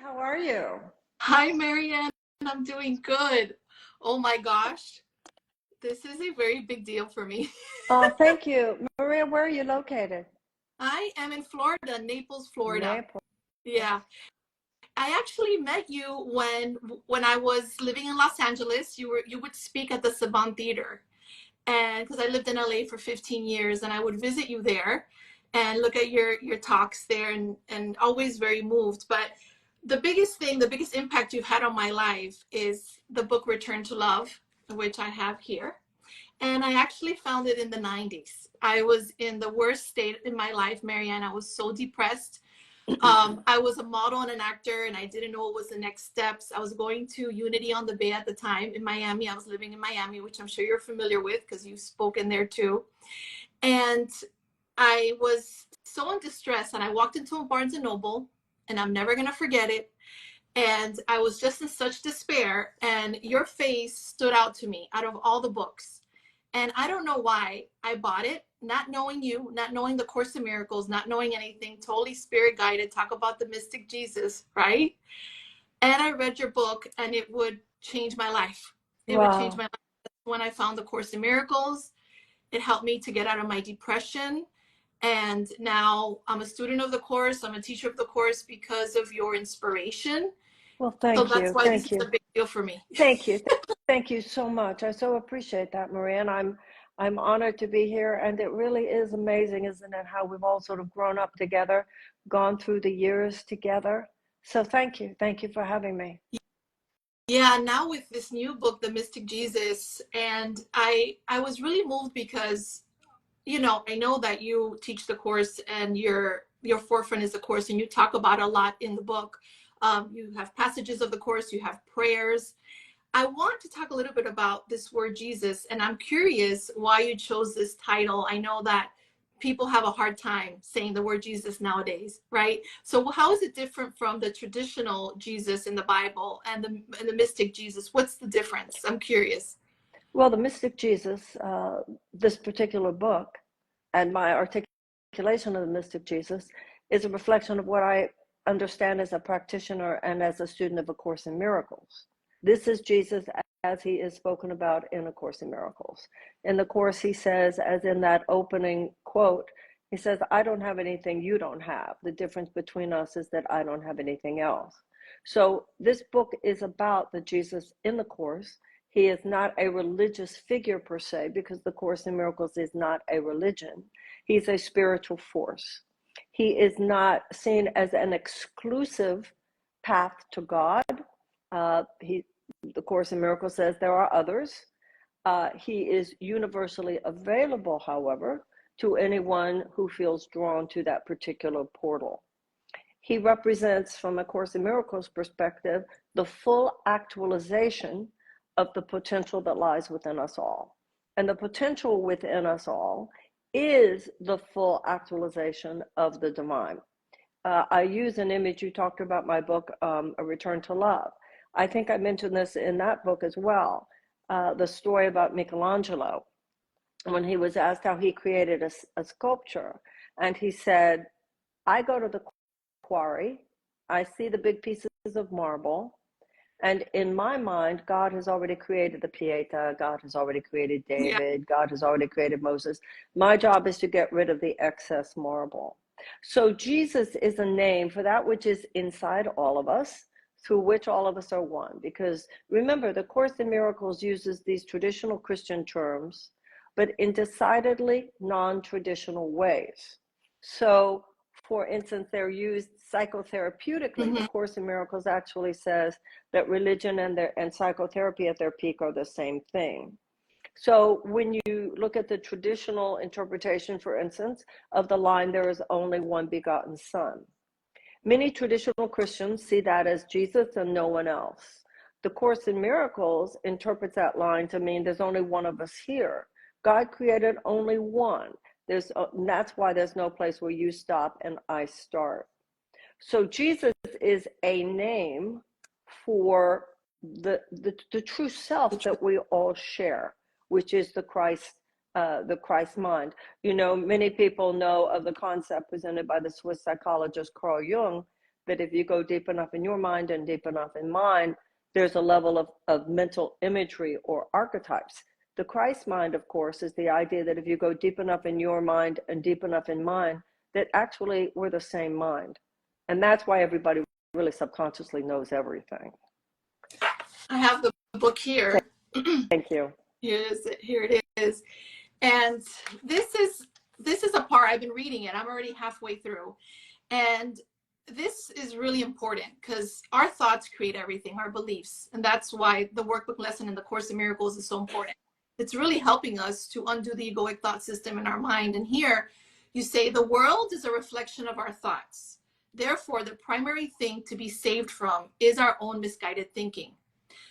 How are you? Hi, Marianne. I'm doing good. Oh my gosh, this is a very big deal for me. Oh, thank you. Maria, where are you located? I am in Florida, Naples, Florida. Naples. Yeah. I actually met you when I was living in Los Angeles. You would speak at the Saban Theater. And because I lived in LA for 15 years and I would visit you there and look at your talks there and always very moved. But the biggest thing, the biggest impact you've had on my life is the book Return to Love, which I have here. And I actually found it in the 90s. I was in the worst state in my life, Marianne. I was so depressed. I was a model and an actor, and I didn't know what was the next steps. I was going to Unity on the Bay at the time in Miami. I was living in Miami, which I'm sure you're familiar with because you've spoken there too. And I was so in distress, and I walked into a Barnes and Noble, and I'm never going to forget it. And I was just in such despair, and your face stood out to me out of all the books. And I don't know why I bought it, not knowing you, not knowing the Course in Miracles, not knowing anything, totally spirit guided, talk about the mystic Jesus, right? And I read your book and it would change my life. It would change Wow. my life. That's when I found the Course in Miracles. It helped me to get out of my depression. And now I'm a student of the Course. I'm a teacher of the Course because of your inspiration. Well, So thank that's you. why this Thank is a you. big deal for me. Thank you. Thank you so much. I so appreciate that, Maria. And I'm honored to be here. And it really is amazing, isn't it, how we've all sort of grown up together, gone through the years together. So thank you. Thank you for having me. Yeah, now with this new book, The Mystic Jesus, and I was really moved because, I know that you teach the Course and your forefront is the Course, and you talk about a lot in the book. You have passages of the Course, you have prayers. I want to talk a little bit about this word Jesus, and I'm curious why you chose this title. I know that people have a hard time saying the word Jesus nowadays, right? So how is it different from the traditional Jesus in the Bible and the mystic Jesus? What's the difference? I'm curious. Well, the Mystic Jesus, this particular book, and my articulation of the Mystic Jesus is a reflection of what I understand as a practitioner and as a student of A Course in Miracles. This is Jesus as he is spoken about in A Course in Miracles. In the Course, he says, as in that opening quote, he says, I don't have anything you don't have. The difference between us is that I don't have anything else. So this book is about the Jesus in the Course. He is not a religious figure per se, because the Course in Miracles is not a religion. He's a spiritual force. He is not seen as an exclusive path to God. The Course in Miracles says there are others. He is universally available, however, to anyone who feels drawn to that particular portal. He represents, from A Course in Miracles perspective, the full actualization of the potential that lies within us all. And the potential within us all is the full actualization of the divine. I use an image, you talked about my book, A Return to Love. I think I mentioned this in that book as well, the story about Michelangelo, when he was asked how he created a sculpture. And he said, I go to the quarry, I see the big pieces of marble, and in my mind, God has already created the Pieta, God has already created Yeah. David, God has already created Moses. My job is to get rid of the excess marble. So Jesus is a name for that which is inside all of us, through which all of us are one. Because remember, the Course in Miracles uses these traditional Christian terms, but in decidedly non-traditional ways. So, for instance, they're used psychotherapeutically. The Mm-hmm. Course in Miracles actually says that religion and psychotherapy at their peak are the same thing. So when you look at the traditional interpretation, for instance, of the line, there is only one begotten Son, many traditional Christians see that as Jesus and no one else. The Course in Miracles interprets that line to mean there's only one of us here. God created only one. That's why there's no place where you stop and I start. So Jesus is a name for the true self that we all share, which is the Christ mind. Many people know of the concept presented by the Swiss psychologist Carl Jung that if you go deep enough in your mind and deep enough in mine, there's a level of mental imagery or archetypes. The Christ mind, of course, is the idea that if you go deep enough in your mind and deep enough in mine, that actually we're the same mind. And that's why everybody really subconsciously knows everything. I have the book here. Thank you. Here it is. And this is a part, I've been reading it. I'm already halfway through. And this is really important because our thoughts create everything, our beliefs. And that's why the workbook lesson in the Course in Miracles is so important. It's really helping us to undo the egoic thought system in our mind. And here you say the world is a reflection of our thoughts. Therefore, the primary thing to be saved from is our own misguided thinking.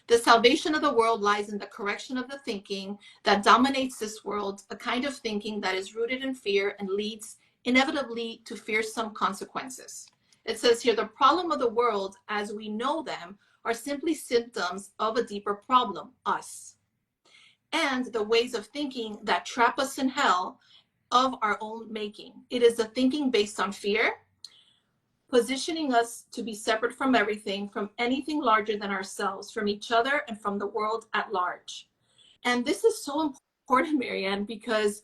The salvation of the world lies in the correction of the thinking that dominates this world, a kind of thinking that is rooted in fear and leads inevitably to fearsome consequences. It says here, the problem of the world as we know them are simply symptoms of a deeper problem, us, and the ways of thinking that trap us in hell of our own making. It is a thinking based on fear, positioning us to be separate from everything, from anything larger than ourselves, from each other, and from the world at large. And this is so important, Marianne, because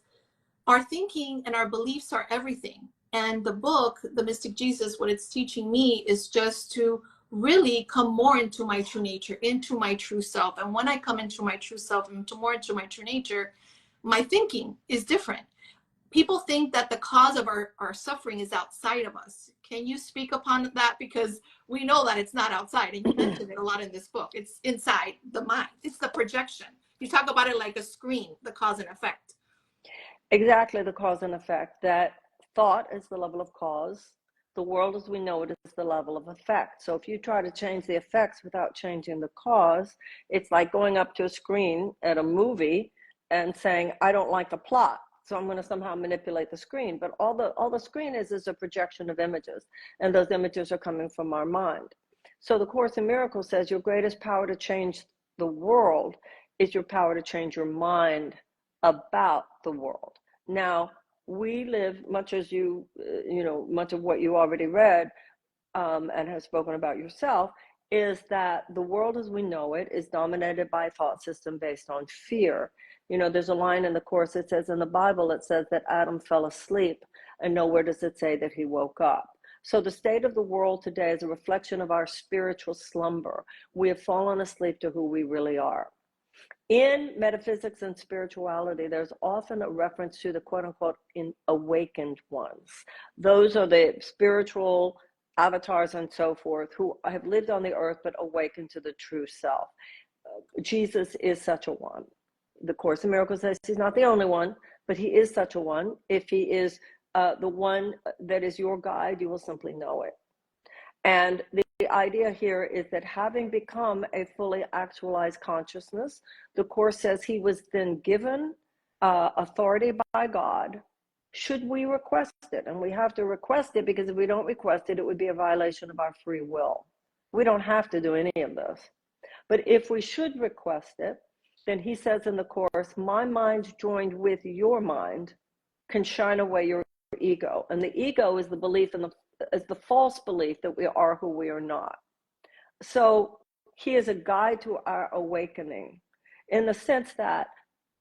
our thinking and our beliefs are everything. And the book, The Mystic Jesus, what it's teaching me is just to really come more into my true nature, into my true self. And when I come into my true self, more into my true nature, my thinking is different. People think that the cause of our suffering is outside of us. Can you speak upon that? Because we know that it's not outside, and you mentioned it a lot in this book. It's inside the mind. It's the projection. You talk about it like a screen, the cause and effect. Exactly, the cause and effect. That thought is the level of cause. The world as we know it is the level of effect. So if you try to change the effects without changing the cause, it's like going up to a screen at a movie and saying, I don't like the plot, so I'm going to somehow manipulate the screen. But all the screen is a projection of images, and those images are coming from our mind. So the Course in Miracles says your greatest power to change the world is your power to change your mind about the world. Now, we live, much as much of what you already read and have spoken about yourself, is that the world as we know it is dominated by a thought system based on fear. There's a line in the Course, it says in the Bible, it says that Adam fell asleep, and nowhere does it say that he woke up. So the state of the world today is a reflection of our spiritual slumber. We have fallen asleep to who we really are. In metaphysics and spirituality, there's often a reference to the quote-unquote awakened ones. Those are the spiritual avatars and so forth who have lived on the earth but awakened to the true self. Jesus is such a one. The Course in Miracles says he's not the only one, but he is such a one. If he is the one that is your guide, you will simply know it. And the idea here is that having become a fully actualized consciousness, the Course says he was then given authority by God, should we request it. And we have to request it, because if we don't request it, it would be a violation of our free will. We don't have to do any of this. But if we should request it, then he says in the Course, my mind joined with your mind can shine away your ego. And the ego is the belief is the false belief that we are who we are not. So he is a guide to our awakening, in the sense that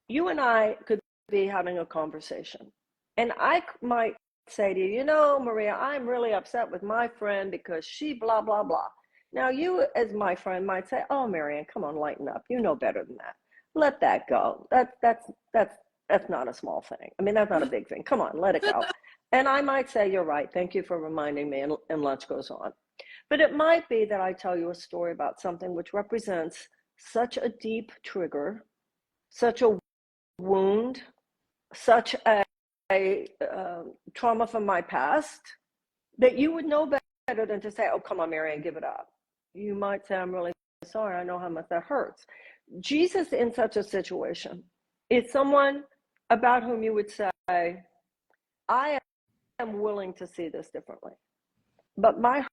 you and I could be having a conversation, and I might say to you, Maria, I'm really upset with my friend because she blah, blah, blah. Now you, as my friend, might say, oh, Marianne, come on, lighten up. You know better than that. Let that go. That's not a small thing. I mean, that's not a big thing. Come on, let it go. And I might say, you're right. Thank you for reminding me, and lunch goes on. But it might be that I tell you a story about something which represents such a deep trigger, such a wound, such a trauma from my past, that you would know better than to say, oh, come on, Marianne, give it up. You might say, I'm really sorry. I know how much that hurts. Jesus, in such a situation, is someone about whom you would say, I am willing to see this differently. But my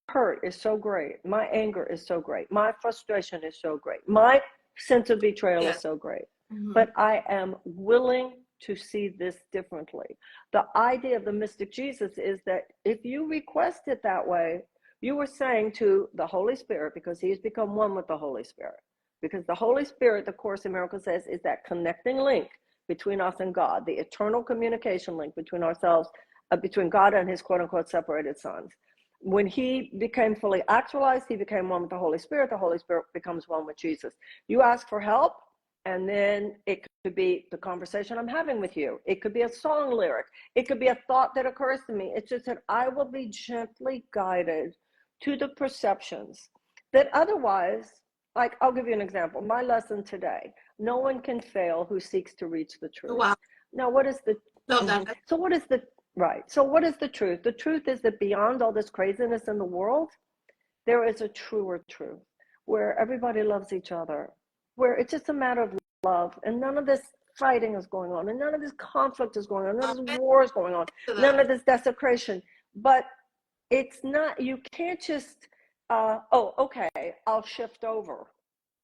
hurt is so great. My anger is so great. My frustration is so great. My sense of betrayal is so great. Mm-hmm. But I am willing to see this differently. The idea of the mystic Jesus is that if you request it that way, You were saying to the Holy Spirit, because he's become one with the Holy Spirit. Because the Holy Spirit, the Course in Miracles says, is that connecting link between us and God, the eternal communication link between ourselves, between God and his quote unquote separated sons. When he became fully actualized, he became one with the Holy Spirit. The Holy Spirit becomes one with Jesus. You ask for help, and then it could be the conversation I'm having with you. It could be a song lyric. It could be a thought that occurs to me. It's just that I will be gently guided to the perceptions that otherwise, like, I'll give you an example. My lesson today: no one can fail who seeks to reach the truth. Wow. Now, what is the Love that. So what is the right? So what is the truth? The truth is that beyond all this craziness in the world, there is a truer truth where everybody loves each other, where it's just a matter of love, and none of this fighting is going on, and none of this conflict is going on, none of this war is going on, none of this desecration. But it's not, you can't just, oh, okay, I'll shift over.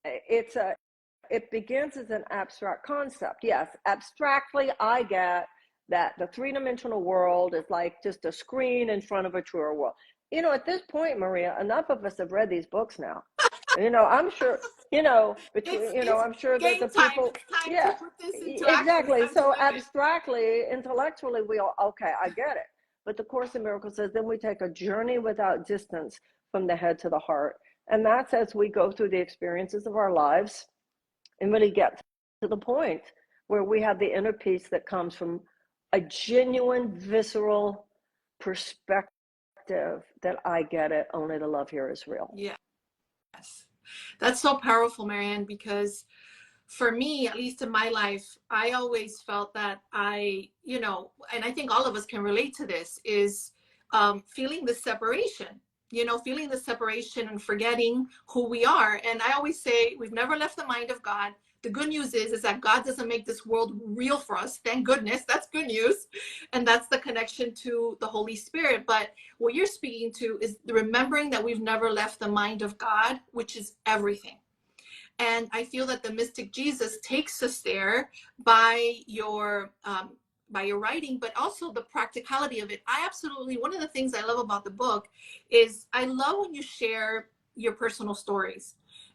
It begins as an abstract concept. Yes, abstractly, I get that the three-dimensional world is like just a screen in front of a truer world. You know, at this point, Maria, enough of us have read these books now. You know, I'm sure, you know, between, you know, I'm sure that the people, It's time yeah, to put this into action. exactly. It's time So to live it. abstractly, intellectually, we all, okay, I get it. But the Course in Miracles says, then we take a journey without distance from the head to the heart. And that's as we go through the experiences of our lives and really get to the point where we have the inner peace that comes from a genuine, visceral perspective that I get it, only the love here is real. Yes. That's so powerful, Marianne, because for me, at least in my life, I always felt that you know, and I think all of us can relate to this, is feeling the separation, you know, feeling the separation and forgetting who we are. And I always say, we've never left the mind of God. The good news is that God doesn't make this world real for us. Thank goodness. That's good news. And that's the connection to the Holy Spirit. But what you're speaking to is remembering that we've never left the mind of God, which is everything. And I feel that the mystic Jesus takes us there by your writing, but also the practicality of it. I absolutely, one of the things I love about the book is I love when you share your personal stories.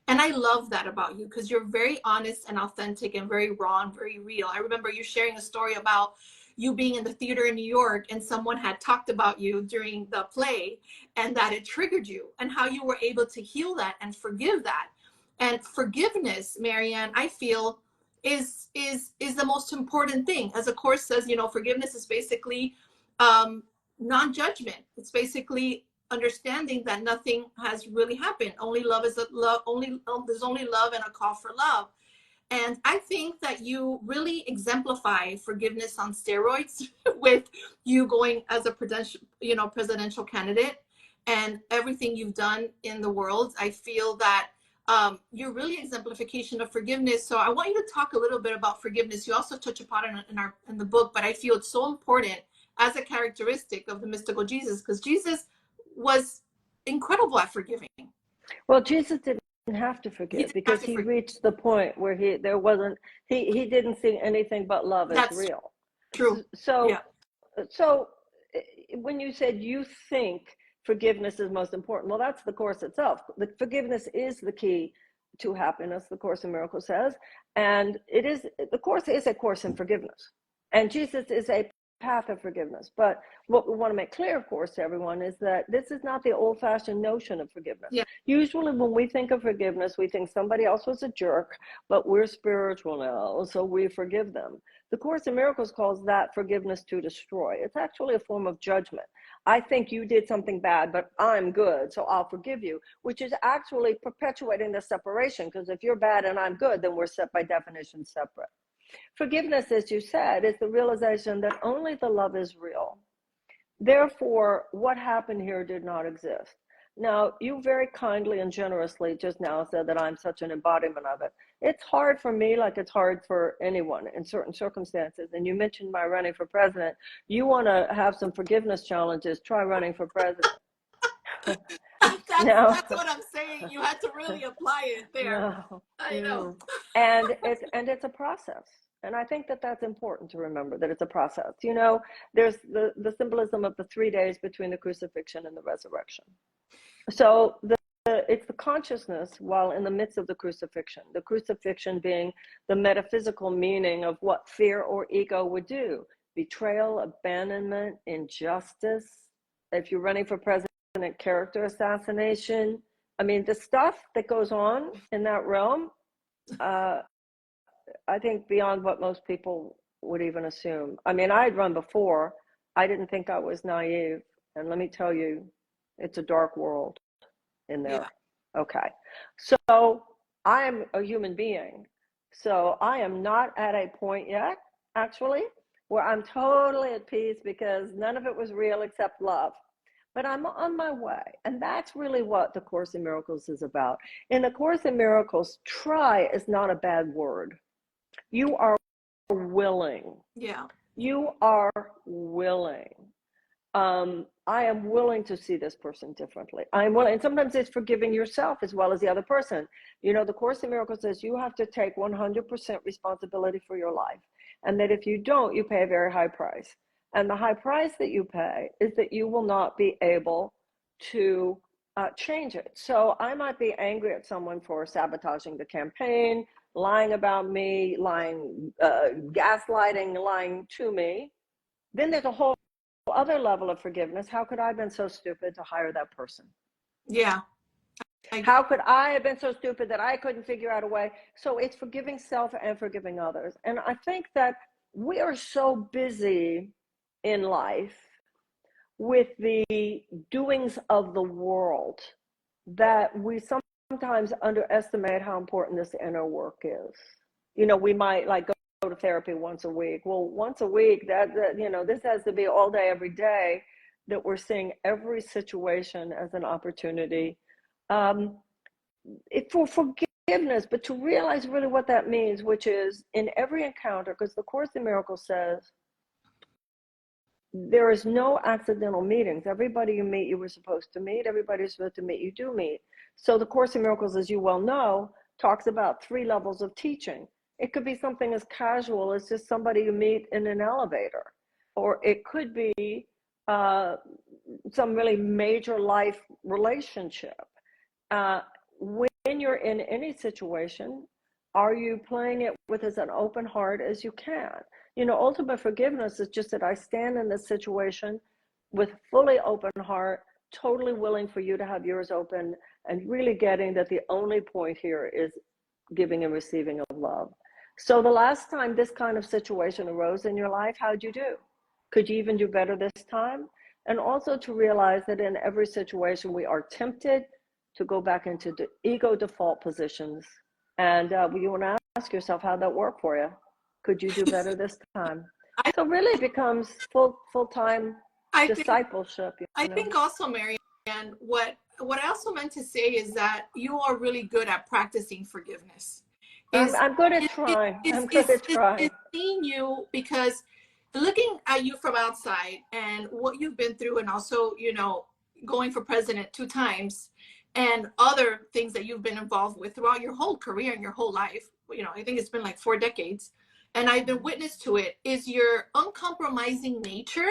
And I love that about you because you're very honest and authentic and very raw and very real. I remember you sharing a story about you being in the theater in New York and someone had talked about you during the play and that it triggered you and how you were able to heal that and forgive that. And forgiveness, Marianne, I feel is the most important thing. As the Course says, you know, forgiveness is basically non-judgment. It's basically understanding that nothing has really happened. Only love is love. There's only love and a call for love. And I think that you really exemplify forgiveness on steroids with you going as a presidential candidate and everything you've done in the world. I feel that you're really exemplification of forgiveness. So I want you to talk a little bit about forgiveness. You also touch upon it in the book, but I feel it's so important as a characteristic of the mystical Jesus, because Jesus was incredible at forgiving. Well, Jesus didn't have to forgive because he reached the point where he didn't see anything but love as real. True. So, yeah. So when you said you think forgiveness is most important, well, that's the Course itself. The forgiveness is the key to happiness, the Course in Miracles says, and the Course is a course in forgiveness, and Jesus is a path of forgiveness. But what we want to make clear, of course, to everyone is that this is not the old-fashioned notion of forgiveness. Yeah. Usually when we think of forgiveness, we think somebody else was a jerk, but we're spiritual now, so we forgive them. The Course in Miracles calls that forgiveness to destroy. It's actually a form of judgment. I think you did something bad, but I'm good, so I'll forgive you, which is actually perpetuating the separation, because if you're bad and I'm good, then we're by definition separate. Forgiveness, as you said, is the realization that only the love is real. Therefore, what happened here did not exist. Now, you very kindly and generously just now said that I'm such an embodiment of it. It's hard for me, like it's hard for anyone in certain circumstances. And you mentioned my running for president. You want to have some forgiveness challenges, try running for president. That's what I'm saying. You had to really apply it there. No, I know. And it's a process. And I think that that's important to remember, that it's a process. You know, there's the symbolism of the 3 days between the crucifixion and the resurrection. So it's the consciousness while in the midst of the crucifixion being the metaphysical meaning of what fear or ego would do. Betrayal, abandonment, injustice. If you're running for president, character assassination. I mean, the stuff that goes on in that realm, I think beyond what most people would even assume. I mean, I had run before. I didn't think I was naive. And let me tell you, it's a dark world in there. Yeah. Okay. So I am a human being. So I am not at a point yet, actually, where I'm totally at peace because none of it was real except love. But I'm on my way. And that's really what the Course in Miracles is about. In the Course in Miracles, try is not a bad word. You are willing. Yeah. You are willing. I am willing to see this person differently. I'm willing, and sometimes it's forgiving yourself as well as the other person. You know, the Course in Miracles says you have to take 100% responsibility for your life, and that if you don't, you pay a very high price. And the high price that you pay is that you will not be able to change it. So I might be angry at someone for sabotaging the campaign, lying about me, lying, gaslighting, lying to me. Then there's a whole other level of forgiveness. How could I have been so stupid to hire that person? Yeah. How could I have been so stupid that I couldn't figure out a way? So it's forgiving self and forgiving others. And I think that we are so busy in life with the doings of the world that we sometimes underestimate how important this inner work is. You know, we might like go to therapy once a week. Well, once a week, that you know, this has to be all day, every day, that we're seeing every situation as an opportunity for forgiveness, but to realize really what that means, which is in every encounter, because the Course in Miracles says there is no accidental meetings. Everybody you meet, you were supposed to meet. Everybody you're supposed to meet, you do meet. So the Course in Miracles, as you well know, talks about 3 levels of teaching. It could be something as casual as just somebody you meet in an elevator, or it could be some really major life relationship. When you're in any situation, are you playing it with as an open heart as you can? You know, ultimate forgiveness is just that I stand in this situation with fully open heart, totally willing for you to have yours open, and really getting that the only point here is giving and receiving of love. So the last time this kind of situation arose in your life, how'd you do? Could you even do better this time? And also to realize that in every situation we are tempted to go back into the ego default positions. And you want to ask yourself how that worked for you. Could you do better this time? So really it becomes full-time discipleship. I think also, Marianne, what I also meant to say is that you are really good at practicing forgiveness. I'm good at trying. I'm good at trying. It's seeing you, because looking at you from outside and what you've been through, and also, you know, going for president 2 times and other things that you've been involved with throughout your whole career and your whole life, you know, I think it's been like 4 decades. And I've been witness to it, is your uncompromising nature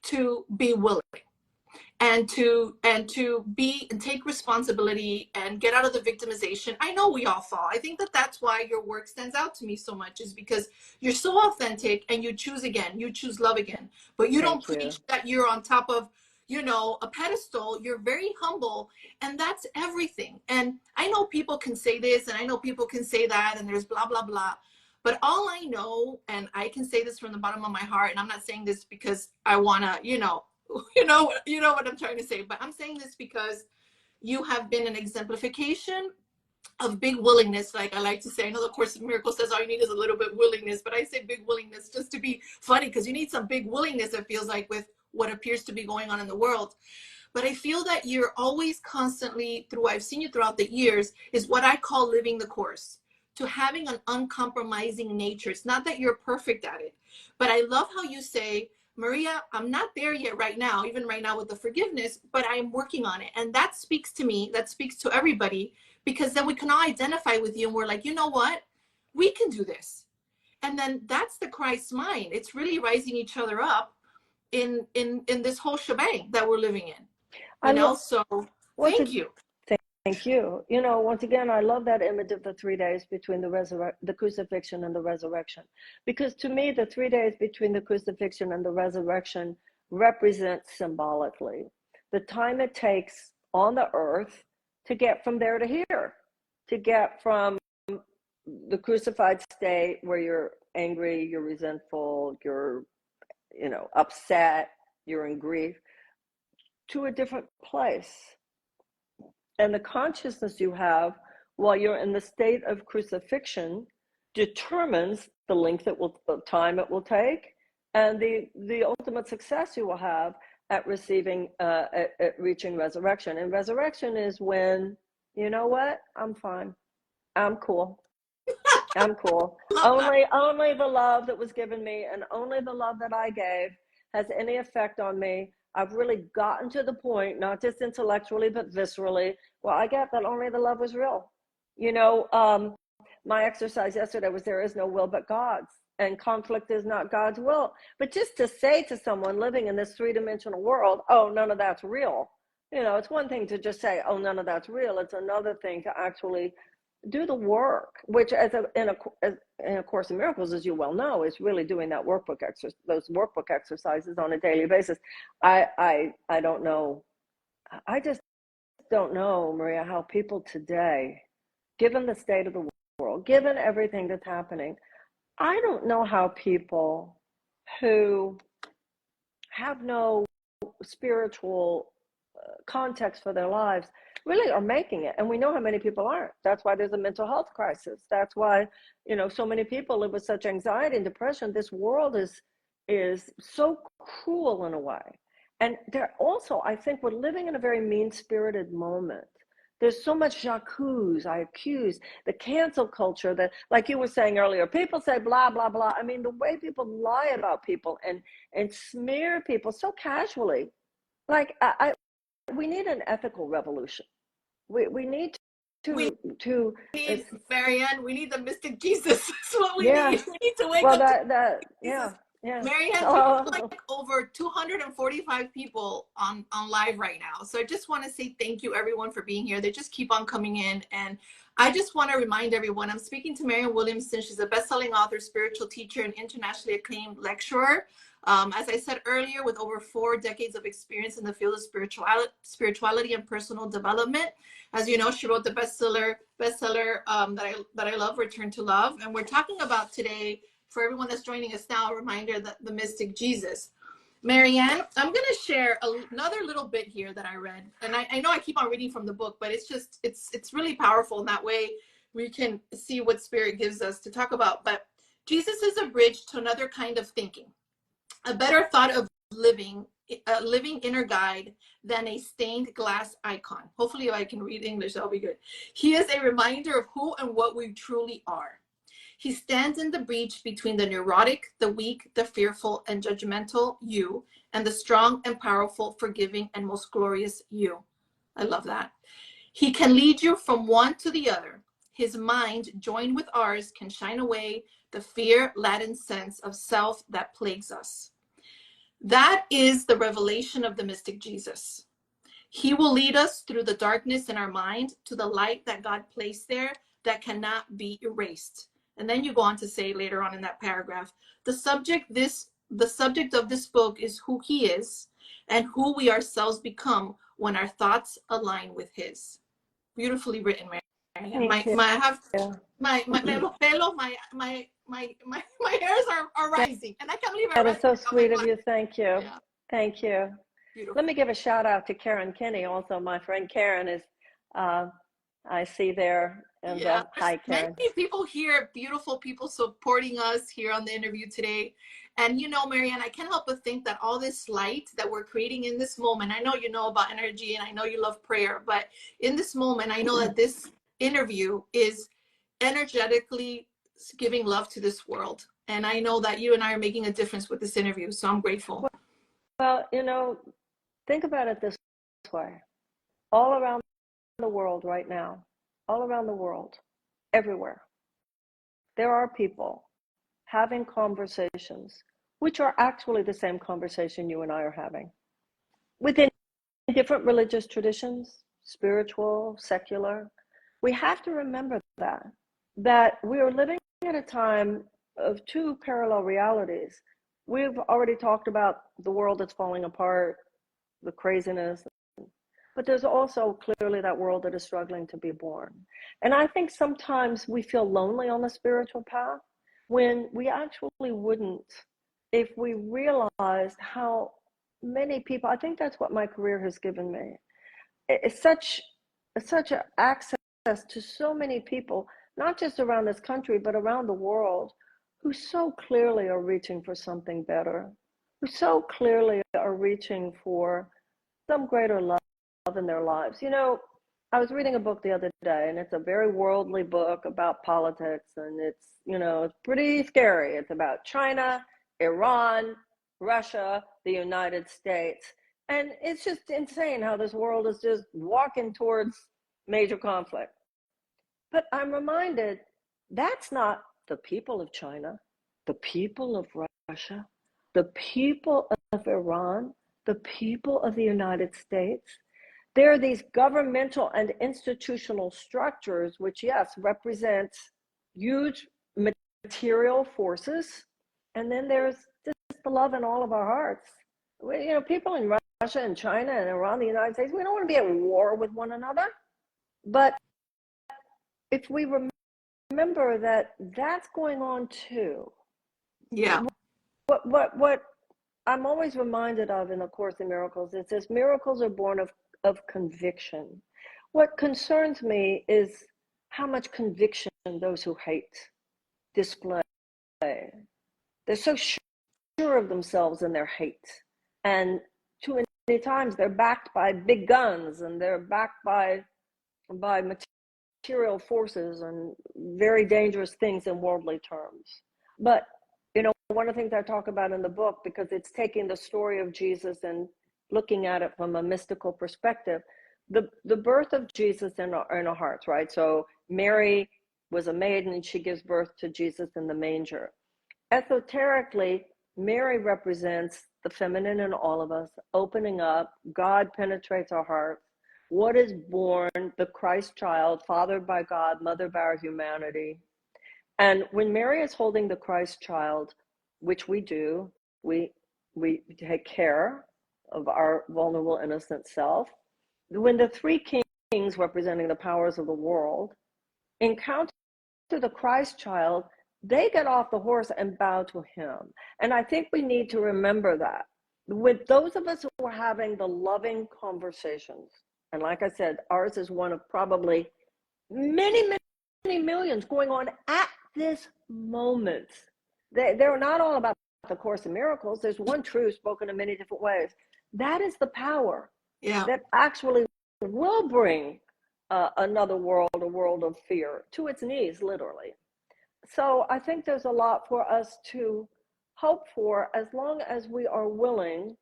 to be willing and to be and take responsibility and get out of the victimization. I know we all fall. I think that that's why your work stands out to me so much, is because you're so authentic and you choose again, you choose love again, but you don't preach that you're on top of, you know, a pedestal. You're very humble, and that's everything. And I know people can say this and I know people can say that, and there's blah blah blah, but all I know, and I can say this from the bottom of my heart, and I'm not saying this because I want to, you know what I'm trying to say, but I'm saying this because you have been an exemplification of big willingness. Like I like to say, I know the Course in Miracles says all you need is a little bit willingness, but I say big willingness just to be funny, because you need some big willingness, it feels like, with what appears to be going on in the world. But I feel that you're always constantly, I've seen you throughout the years, is what I call living the Course, to having an uncompromising nature. It's not that you're perfect at it, but I love how you say, Maria, I'm not there yet right now, even right now with the forgiveness, but I'm working on it. And that speaks to me, that speaks to everybody, because then we can all identify with you and we're like, you know what? We can do this. And then that's the Christ mind. It's really rising each other up in this whole shebang that we're living in. I love, So what's thank it? you. Thank you. Once again, I love that image of the 3 days between the crucifixion and the resurrection, because to me, the 3 days between the crucifixion and the resurrection represents symbolically the time it takes on the earth to get from there to here, to get from the crucified state where you're angry, you're resentful, you're, upset, you're in grief, to a different place. And the consciousness you have while you're in the state of crucifixion determines the length the time it will take, and the ultimate success you will have at receiving, at reaching resurrection. And resurrection is when, you know what, I'm fine, I'm cool. I'm cool. Love that. Only the love that was given me and only the love that I gave has any effect on me. I've really gotten to the point, not just intellectually, but viscerally, where I get that only the love was real. My exercise yesterday was there is no will but God's, and conflict is not God's will. But just to say to someone living in this three-dimensional world, oh, none of that's real. It's one thing to just say, oh, none of that's real. It's another thing to actually do the work, which in a Course in Miracles, as you well know, is really doing that those workbook exercises on a daily basis. I don't know. I just don't know, Maria, how people today, given the state of the world, given everything that's happening, I don't know how people who have no spiritual context for their lives really are making it. And we know how many people aren't. That's why there's a mental health crisis. That's why, so many people live with such anxiety and depression. This world is so cruel in a way. And there also, I think we're living in a very mean-spirited moment. There's so much j'accuse, I accuse, the cancel culture that, like you were saying earlier, people say blah, blah, blah. I mean, the way people lie about people and smear people so casually. Like, we need an ethical revolution. We need We to need, Marianne, we need the mystic Jesus. That's what we yeah. need. We need to wake Well, up to yeah, Jesus. yeah. Marianne, we have like over 245 people on live right now. So I just want to say thank you, everyone, for being here. They just keep on coming in. And I just want to remind everyone, I'm speaking to Marianne Williamson. She's a best-selling author, spiritual teacher, and internationally acclaimed lecturer. As I said earlier, with over 4 decades of experience in the field of spirituality and personal development. As you know, she wrote the bestseller that I love, Return to Love. And we're talking about today, for everyone that's joining us now, a reminder that the mystic Jesus. Marianne, I'm going to share another little bit here that I read. And I know I keep on reading from the book, but it's really powerful. In that way, we can see what Spirit gives us to talk about. But Jesus is a bridge to another kind of thinking, a better thought of living, a living inner guide than a stained glass icon. Hopefully, if I can read English, that'll be good. He is a reminder of who and what we truly are. He stands in the breach between the neurotic, the weak, the fearful, and judgmental you, and the strong and powerful, forgiving, and most glorious you. I love that. He can lead you from one to the other. His mind, joined with ours, can shine away the fear-laden sense of self that plagues us. That is the revelation of the mystic Jesus. He will lead us through the darkness in our mind to the light that God placed there that cannot be erased. And then you go on to say later on in that paragraph, the subject of this book is who he is and who we ourselves become when our thoughts align with his. Beautifully written, Marianne. My hairs are rising, and I can't believe I That read is so that. sweet of you. Thank you. Yeah. Thank you. Beautiful. Let me give a shout out to Karen Kinney. Also, my friend Karen is, I see there. And yeah, hi, Karen. Many people here, beautiful people supporting us here on the interview today. And Marianne, I can't help but think that all this light that we're creating in this moment, I know you know about energy and I know you love prayer, but in this moment, I know that this interview is energetically giving love to this world. And I know that you and I are making a difference with this interview. So I'm grateful. Well, think about it this way. All around the world right now, all around the world, everywhere, there are people having conversations which are actually the same conversation you and I are having within different religious traditions, spiritual, secular. We have to remember that we are living at a time of two parallel realities. We've already talked about the world that's falling apart, the craziness, but there's also clearly that world that is struggling to be born. And I think sometimes we feel lonely on the spiritual path when we actually wouldn't if we realized how many people, I think that's what my career has given me. It's such an access to so many people, not just around this country, but around the world, who so clearly are reaching for something better, who so clearly are reaching for some greater love in their lives. You know, I was reading a book the other day, and it's a very worldly book about politics, and it's pretty scary. It's about China, Iran, Russia, the United States. And it's just insane how this world is just walking towards major conflict. But I'm reminded that's not the people of China, the people of Russia, the people of Iran, the people of the United States. There are these governmental and institutional structures, which, yes, represent huge material forces. And then there's just the love in all of our hearts. People in Russia and China and around the United States, we don't want to be at war with one another. But if we remember that that's going on too. Yeah. What I'm always reminded of in the Course in Miracles, it says miracles are born of conviction. What concerns me is how much conviction those who hate display. They're so sure of themselves in their hate. And too many times they're backed by big guns, and they're backed by material forces and very dangerous things in worldly terms. But one of the things I talk about in the book, because it's taking the story of Jesus and looking at it from a mystical perspective, the birth of Jesus in our hearts, right? So Mary was a maiden and she gives birth to Jesus in the manger. Esoterically, Mary represents the feminine in all of us, opening up. God penetrates our hearts. What is born? The Christ child, fathered by God, mothered by our humanity. And when Mary is holding the Christ child, which we do, we take care of our vulnerable, innocent self. When the three kings representing the powers of the world encounter the Christ child, they get off the horse and bow to him. And I think we need to remember that. With those of us who are having the loving conversations, and like I said, ours is one of probably many, many millions going on at this moment. They're not all about the Course in Miracles. There's one truth spoken in many different ways. That is the power that actually will bring another world, a world of fear, to its knees, literally. So I think there's a lot for us to hope for, as long as we are willing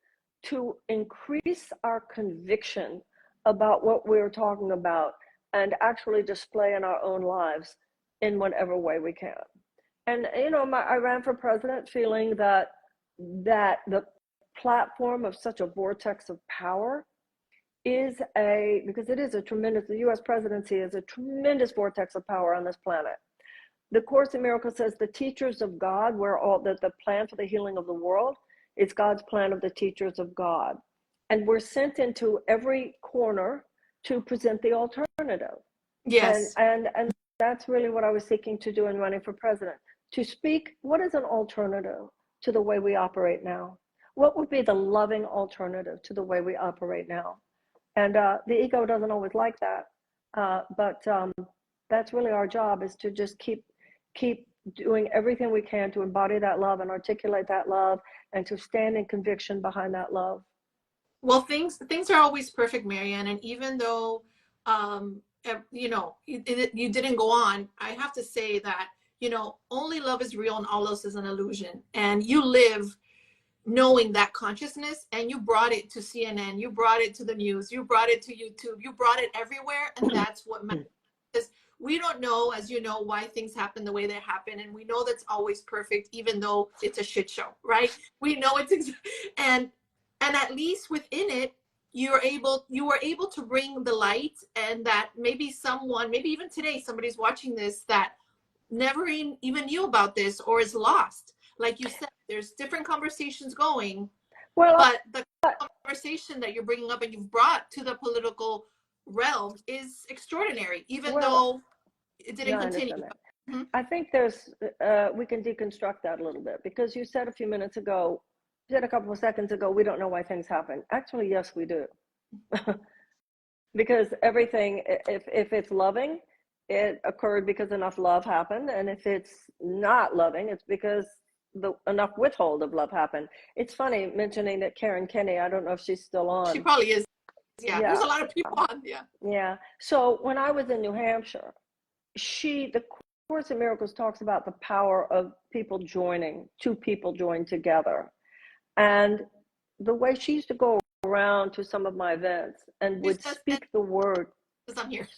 to increase our conviction about what we're talking about and actually display in our own lives in whatever way we can. And I ran for president feeling that the platform of such a vortex of power because it is the U.S. presidency is a tremendous vortex of power on this planet. The Course in Miracles says the teachers of God, where the plan for the healing of the world is God's plan of the teachers of God. And we're sent into every corner to present the alternative. Yes. And that's really what I was seeking to do in running for president. To speak, what is an alternative to the way we operate now? What would be the loving alternative to the way we operate now? And the ego doesn't always like that, but that's really our job, is to just keep doing everything we can to embody that love and articulate that love and to stand in conviction behind that love. Well, things are always perfect, Marianne, and even though you didn't go on, I have to say that only love is real and all else is an illusion. And you live knowing that consciousness, and you brought it to CNN, you brought it to the news, you brought it to YouTube, you brought it everywhere, and that's what matters. We don't know, as you know, why things happen the way they happen, and we know that's always perfect, even though it's a shit show, right? We know it's and at least within it, you were able to bring the light, and that maybe someone, maybe even today, somebody's watching this that never even knew about this or is lost. Like you said, there's different conversations going, Well, but the conversation that you're bringing up and you've brought to the political realm is extraordinary, even well, though it no, didn't I continue. understand that. Mhm. I think there's, we can deconstruct that a little bit, because you said a few minutes ago, you said a couple of seconds ago, we don't know why things happen. Actually, yes, we do. Because everything, if it's loving, it occurred because enough love happened. And if it's not loving, it's because enough withhold of love happened. It's funny mentioning that Karen Kenney, I don't know if she's still She on. probably is. Yeah, there's Yeah. a lot of people on. Yeah. Yeah. So when I was in New Hampshire, the Course in Miracles talks about the power of people joining, two people joined together. And the way she used to go around to some of my events and would speak the word, I'm here.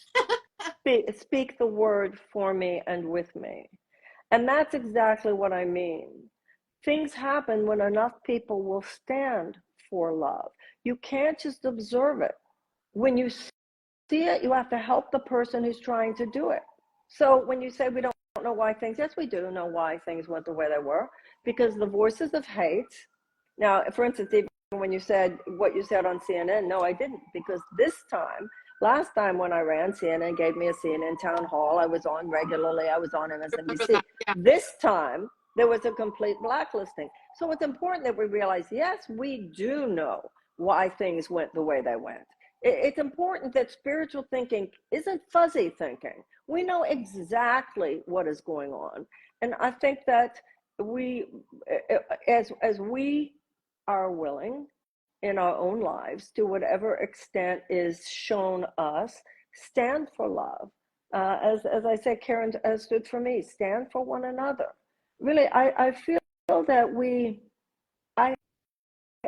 speak the word for me and with me. And that's exactly what I mean. Things happen when enough people will stand for love. You can't just observe it. When you see it, you have to help the person who's trying to do it. So when you say we don't know why things, yes, we do know why things went the way they were, because the voices of hate. Now, for instance, even when you said what you said on CNN, no, I didn't, because last time when I ran, CNN gave me a CNN town hall. I was on regularly. I was on MSNBC. Yeah. This time, there was a complete blacklisting. So it's important that we realize, yes, we do know why things went the way they went. It's important that spiritual thinking isn't fuzzy thinking. We know exactly what is going on. And I think that we, as we are willing in our own lives, to whatever extent is shown us, stand for love. As I said, Karen stood for me, stand for one another. Really, I feel that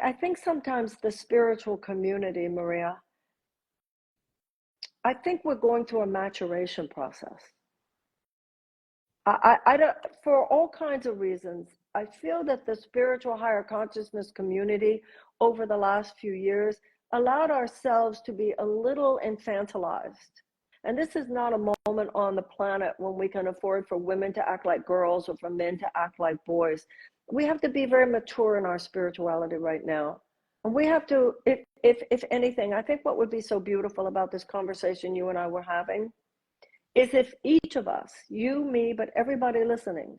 I think sometimes the spiritual community, Maria, I think we're going through a maturation process. I don't, for all kinds of reasons, I feel that the spiritual higher consciousness community over the last few years allowed ourselves to be a little infantilized. And this is not a moment on the planet when we can afford for women to act like girls or for men to act like boys. We have to be very mature in our spirituality right now. And we have to, if anything, I think what would be so beautiful about this conversation you and I were having is if each of us, you, me, but everybody listening,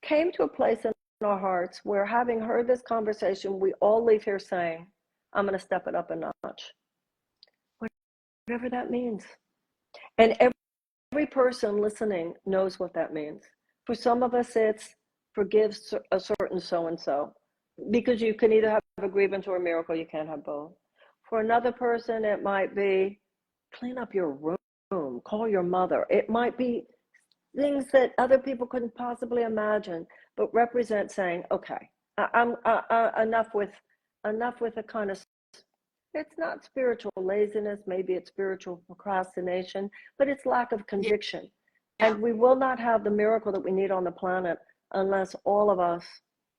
came to a place in our hearts where, having heard this conversation, we all leave here saying, I'm going to step it up a notch. Whatever that means. And every person listening knows what that means. For some of us, it's forgive a certain so-and-so, because you can either have a grievance or a miracle. You can't have both. For another person, it might be clean up your room, call your mother. It might be things that other people couldn't possibly imagine, but represent saying, okay, I'm enough with a kind of, it's not spiritual laziness, maybe it's spiritual procrastination, but it's lack of conviction. Yeah. And we will not have the miracle that we need on the planet unless all of us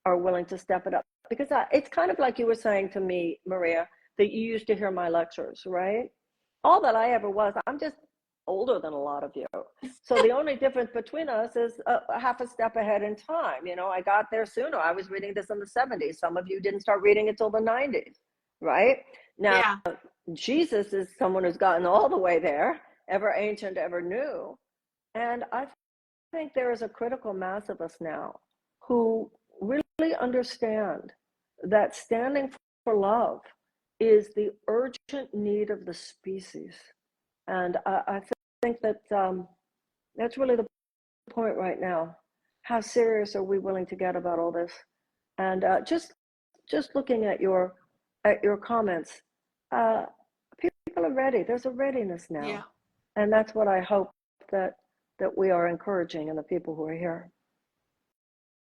are willing to step it up. Because it's kind of like you were saying to me, Maria, that you used to hear my lectures, right? All that I ever was, I'm just older than a lot of you. So the only difference between us is a half a step ahead in time. You know, I got there sooner. I was reading this in the 70s. Some of you didn't start reading it till the 90s, right? Now, yeah. Jesus is someone who's gotten all the way there, ever ancient, ever new. And I think there is a critical mass of us now who really understand that standing for love is the urgent need of the species. And I think that that's really the point right now. How serious are we willing to get about all this? And just looking at your comments, people are ready. There's a readiness now, yeah. And that's what I hope that we are encouraging in the people who are here.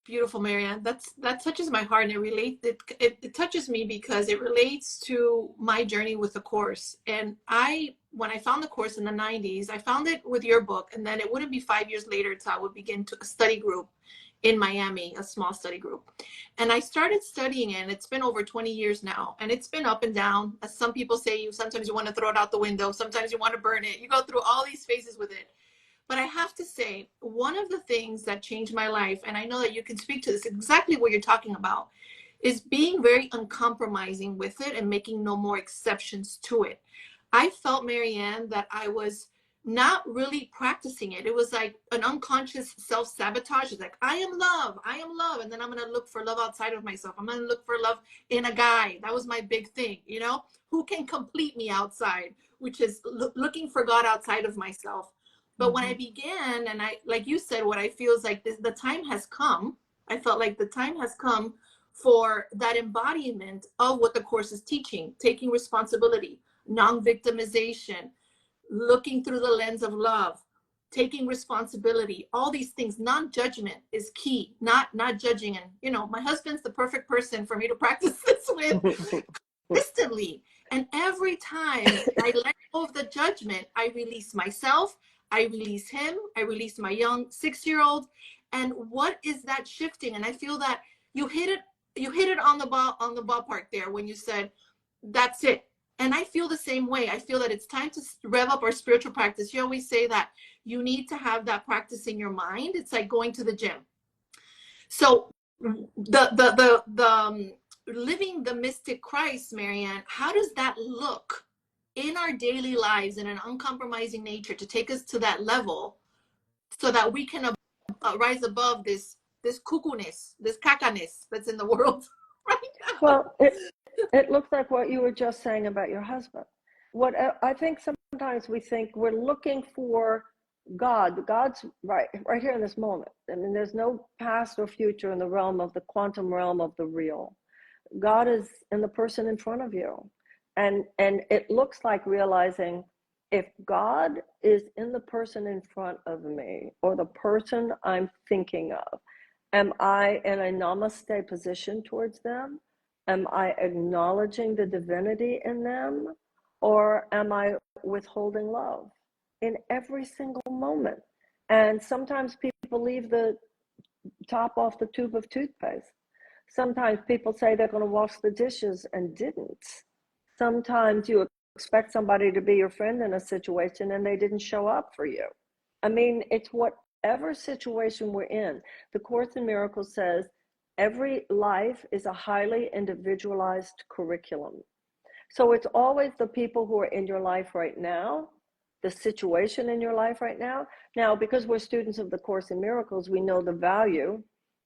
Beautiful, Marianne. That touches my heart, and it touches me because it relates to my journey with the Course. And when I found the Course in the 90s, I found it with your book, and then it wouldn't be 5 years later till I would begin to a study group. in Miami, a small study group. And I started studying it, and it's been over 20 years now. And it's been up and down. As some people say, sometimes you want to throw it out the window. Sometimes you want to burn it. You go through all these phases with it. But I have to say, one of the things that changed my life, and I know that you can speak to this, exactly what you're talking about, is being very uncompromising with it and making no more exceptions to it. I felt, Marianne, that I was not really practicing it. It was like an unconscious self-sabotage. It's like, I am love, and then I'm going to look for love outside of myself. I'm going to look for love in a guy. That was my big thing, you know, who can complete me outside, which is looking for God outside of myself. But when I began, and I, like you said, what I feel is like this, the time has come. I felt like the time has come for that embodiment of what the course is teaching, taking responsibility, non-victimization, looking through the lens of love, taking responsibility, all these things. Non-judgment is key, not judging. And, you know, my husband's the perfect person for me to practice this with consistently. And every time I let go of the judgment, I release myself, I release him, I release my young 6-year-old. And what is that shifting? And I feel that you hit it on the ballpark there when you said, that's it. And I feel the same way. I feel that it's time to rev up our spiritual practice. You always say that you need to have that practice in your mind. It's like going to the gym. So the living the mystic Christ, Marianne, how does that look in our daily lives in an uncompromising nature to take us to that level so that we can rise above this cuckoo-ness, this caca-ness that's in the world right now? Well, it looks like what you were just saying about your husband. What I think sometimes we think we're looking for God. God's right here in this moment. I mean, there's no past or future in the realm of the quantum realm of the real. God is in the person in front of you. And it looks like realizing if God is in the person in front of me or the person I'm thinking of, am I in a namaste position towards them? Am I acknowledging the divinity in them? Or am I withholding love in every single moment? And sometimes people leave the top off the tube of toothpaste. Sometimes people say they're going to wash the dishes and didn't. Sometimes you expect somebody to be your friend in a situation and they didn't show up for you. I mean, it's whatever situation we're in. The Course in Miracles says every life is a highly individualized curriculum. So it's always the people who are in your life right now, the situation in your life right now. Now, because we're students of the Course in Miracles, we know the value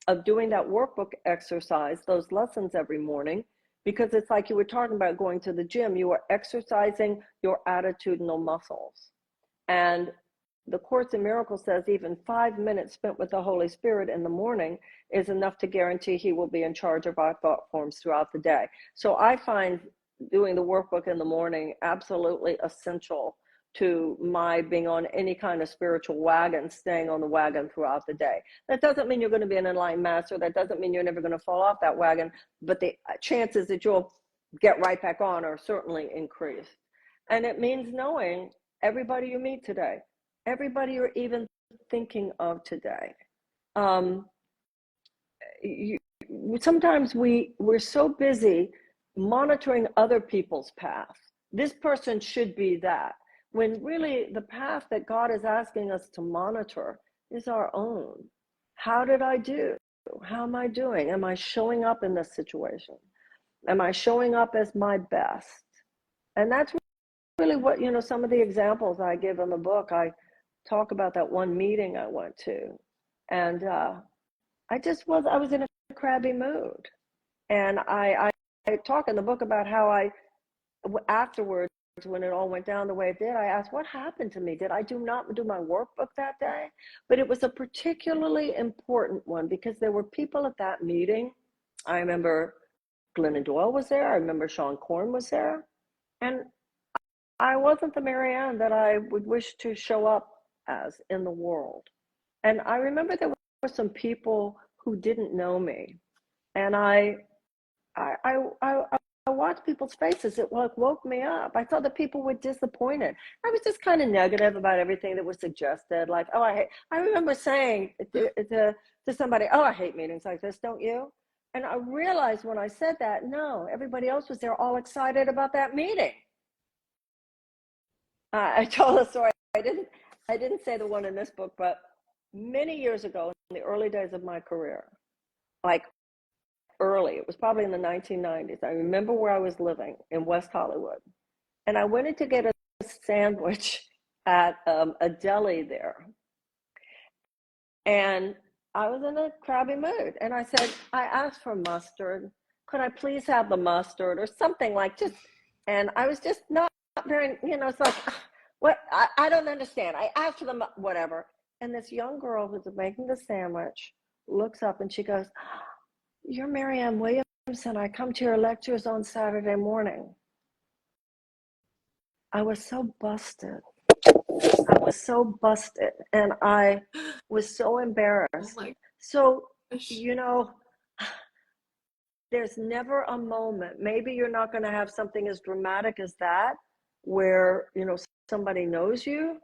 of doing that workbook exercise, those lessons every morning, because it's like you were talking about going to the gym. You are exercising your attitudinal muscles. And the Course in Miracles says even 5 minutes spent with the Holy Spirit in the morning is enough to guarantee he will be in charge of our thought forms throughout the day. So I find doing the workbook in the morning absolutely essential to my being on any kind of spiritual wagon, staying on the wagon throughout the day. That doesn't mean you're going to be an enlightened master. That doesn't mean you're never going to fall off that wagon, but the chances that you'll get right back on are certainly increased. And it means knowing everybody you meet today, everybody you're even thinking of today. Sometimes we're so busy monitoring other people's path. This person should be that, when really the path that God is asking us to monitor is our own. How did I do? How am I doing? Am I showing up in this situation? Am I showing up as my best? And that's really what, you know, some of the examples I give in the book. I talk about that one meeting I went to, and I was in a crabby mood. And I talk in the book about how afterwards, when it all went down the way it did, I asked, what happened to me? Did I not do my workbook that day? But it was a particularly important one because there were people at that meeting. I remember Glennon Doyle was there. I remember Sean Korn was there. And I wasn't the Marianne that I would wish to show up as in the world. And I remember there were some people who didn't know me. And I watched people's faces, it like woke me up. I saw that people were disappointed. I was just kind of negative about everything that was suggested. Like, oh, I remember saying to somebody, oh, I hate meetings like this, don't you? And I realized when I said that, no, everybody else was there all excited about that meeting. I told a story. I didn't say the one in this book, but many years ago, in the early days of my career, like early, it was probably in the 1990s. I remember where I was living in West Hollywood, and I went in to get a sandwich at a deli there, and I was in a crabby mood, and I asked for mustard. Could I please have the mustard or something like just? And I was just not very, it's like, what? I don't understand. I asked for them, whatever. And this young girl who's making the sandwich looks up and she goes, "You're Marianne Williamson. I come to your lectures on Saturday morning." I was so busted. And I was so embarrassed. So, there's never a moment, maybe you're not going to have something as dramatic as that, where, somebody knows you,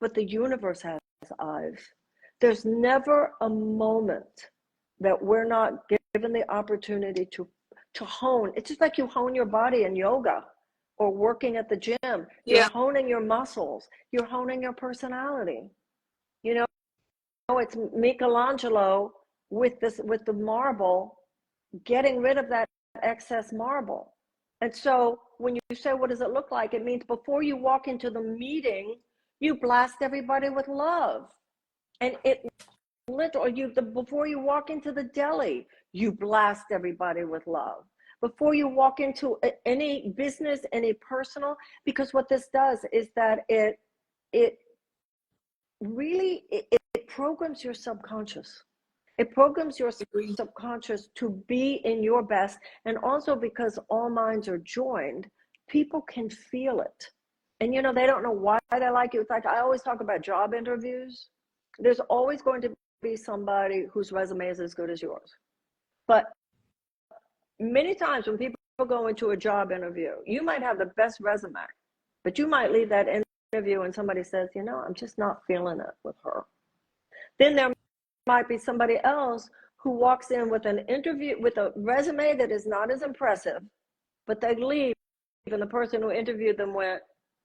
but the universe has eyes. There's never a moment that we're not given the opportunity to hone. It's just like you hone your body in yoga or working at the gym. You're honing your muscles. You're honing your personality. It's Michelangelo with the marble, getting rid of that excess marble. And so when you say, what does it look like? It means before you walk into the meeting, you blast everybody with love. And before you walk into the deli, you blast everybody with love. Before you walk into any business, any personal, because what this does is that it really programs your subconscious. It programs your subconscious to be in your best. And also because all minds are joined, people can feel it. And, they don't know why they like you. In fact, I always talk about job interviews. There's always going to be somebody whose resume is as good as yours. But many times when people go into a job interview, you might have the best resume, but you might leave that interview and somebody says, I'm just not feeling it with her. Then there might be somebody else who walks in with an interview, with a resume that is not as impressive, but they leave and the person who interviewed them went,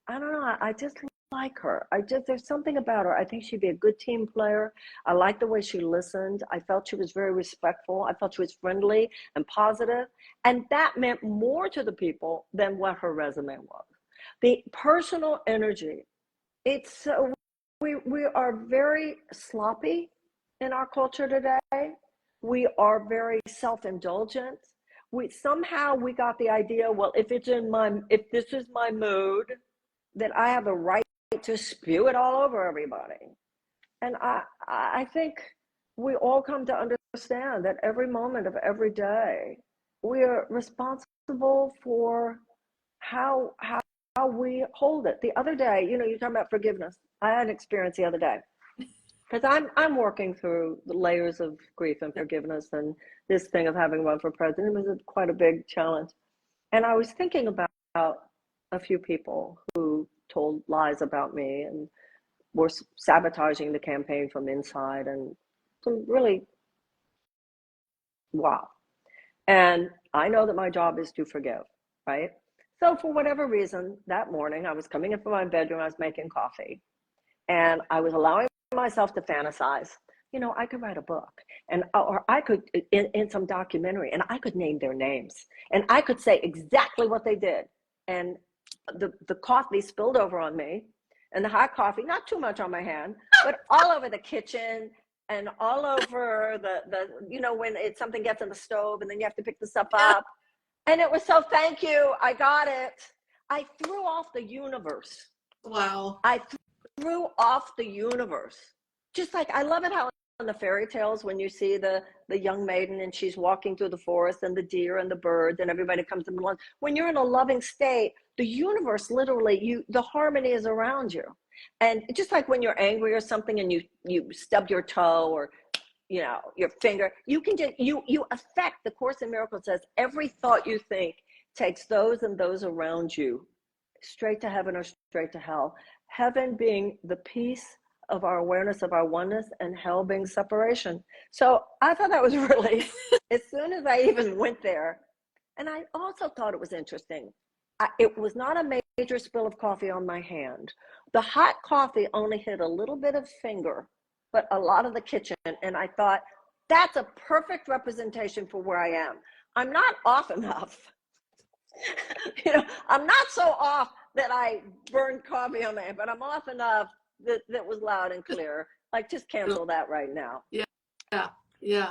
I don't know, I just like her. There's something about her. I think she'd be a good team player. I like the way she listened. I felt she was very respectful. I felt she was friendly and positive. And that meant more to the people than what her resume was. The personal energy. We are very sloppy in our culture today. We are very self-indulgent. We got the idea, well, if this is my mood, then I have a right to spew it all over everybody. And I think we all come to understand that every moment of every day, we are responsible for how we hold it. The other day, you're talking about forgiveness. I had an experience the other day because I'm working through the layers of grief and forgiveness, and this thing of having run for president was quite a big challenge. And I was thinking about a few people who told lies about me and were sabotaging the campaign from inside, and some really, wow. And I know that my job is to forgive, right? So for whatever reason, that morning I was coming in from my bedroom, I was making coffee, and I was allowing myself to fantasize. I could write a book, or I could in some documentary, and I could name their names, and I could say exactly what they did. And the coffee spilled over on me, and the hot coffee, not too much on my hand, but all over the kitchen and all over the when something gets in the stove and then you have to pick the stuff up. And it was so, thank you, I got it. I threw off the universe. Wow. I threw off the universe. Just like, I love it how in the fairy tales, when you see the young maiden and she's walking through the forest and the deer and the birds and everybody comes to lunch. When you're in a loving state, the universe literally, the harmony is around you. And just like when you're angry or something and you stub your toe or your finger, you can just, you affect, the Course in Miracles says, every thought you think takes those and those around you straight to heaven or straight to hell. Heaven being the peace of our awareness of our oneness, and hell being separation. So I thought that was really, as soon as I even went there, and I also thought it was interesting. It was not a major spill of coffee on my hand. The hot coffee only hit a little bit of finger, but a lot of the kitchen. And I thought, that's a perfect representation for where I am. I'm not off enough. I'm not so off that I burned coffee on my hand, but I'm off enough that was loud and clear. Like, just cancel that right now. Yeah.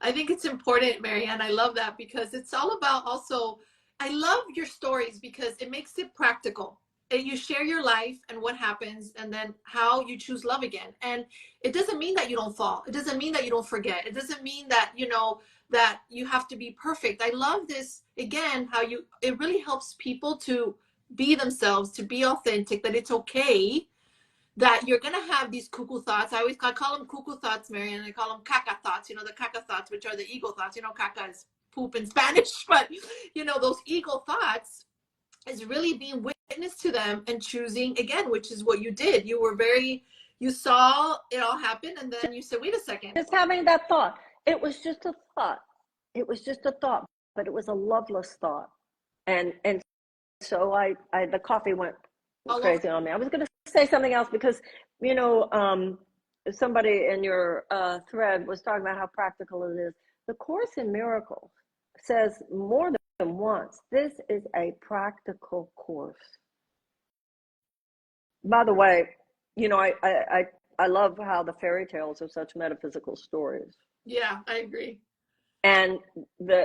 I think it's important, Marianne. I love that, because it's all about also, I love your stories because it makes it practical. And you share your life and what happens, and then how you choose love again. And it doesn't mean that you don't fall. It doesn't mean that you don't forget. It doesn't mean that, that you have to be perfect. I love this, again, how it really helps people to be themselves, to be authentic, that it's okay that you're going to have these cuckoo thoughts. I call them cuckoo thoughts, Marianne. I call them caca thoughts, the caca thoughts, which are the ego thoughts. Caca is poop in Spanish, but, those ego thoughts is really being witness to them and choosing again, which is what you did. You saw it all happen, and then you said, wait a second. Just having that thought. It was just a thought. It was just a thought, but it was a loveless thought. And so the coffee went crazy on me. I was going to say something else because, somebody in your thread was talking about how practical it is. The Course in Miracles says more than once, this is a practical course. By the way, I love how the fairy tales are such metaphysical stories. Yeah, I agree. And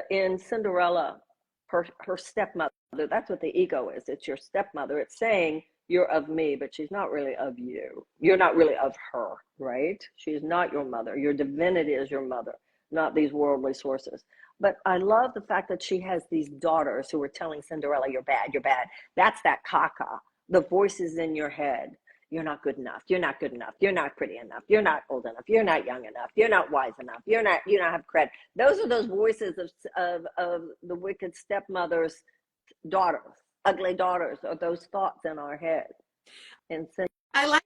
in Cinderella, her stepmother, that's what the ego is. It's your stepmother. It's saying you're of me, but she's not really of you. You're not really of her, right? She's not your mother. Your divinity is your mother, not these worldly sources. But I love the fact that she has these daughters who are telling Cinderella, you're bad, you're bad. That's that caca, the voices in your head. You're not good enough. You're not good enough. You're not pretty enough. You're not old enough. You're not young enough. You're not wise enough. You don't have credit. Those are those voices of the wicked stepmother's daughters, ugly daughters, or those thoughts in our head. And